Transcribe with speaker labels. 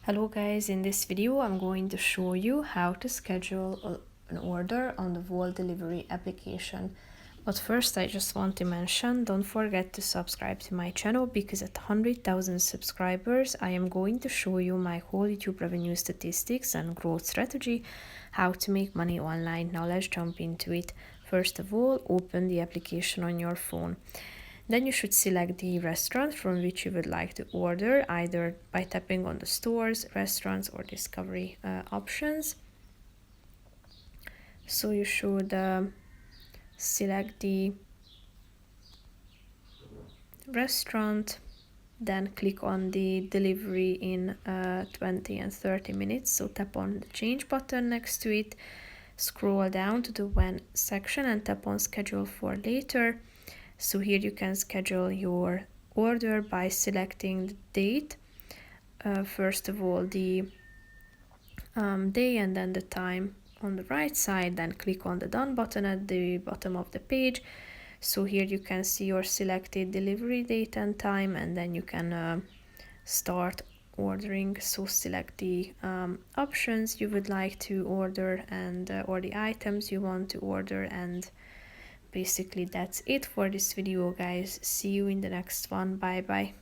Speaker 1: Hello guys, in this video I'm going to show you how to schedule an order on the Wolt Delivery application. But first I just want to mention, don't forget to subscribe to my channel because at 100,000 subscribers I am going to show you my whole YouTube revenue statistics and growth strategy, how to make money online. Now let's jump into it. First of all, open the application on your phone. Then you should select the restaurant from which you would like to order, either by tapping on the stores, restaurants, or discovery options. So you should select the restaurant, then click on the delivery in 20 and 30 minutes. So tap on the change button next to it, scroll down to the when section and tap on schedule for later. So here you can schedule your order by selecting the date. First of all, the day and then the time on the right side, then click on the done button at the bottom of the page. So here you can see your selected delivery date and time, and then you can start ordering. So select the options you would like to order and or the items you want to order, and basically that's it for this video guys. See you in the next one. Bye bye.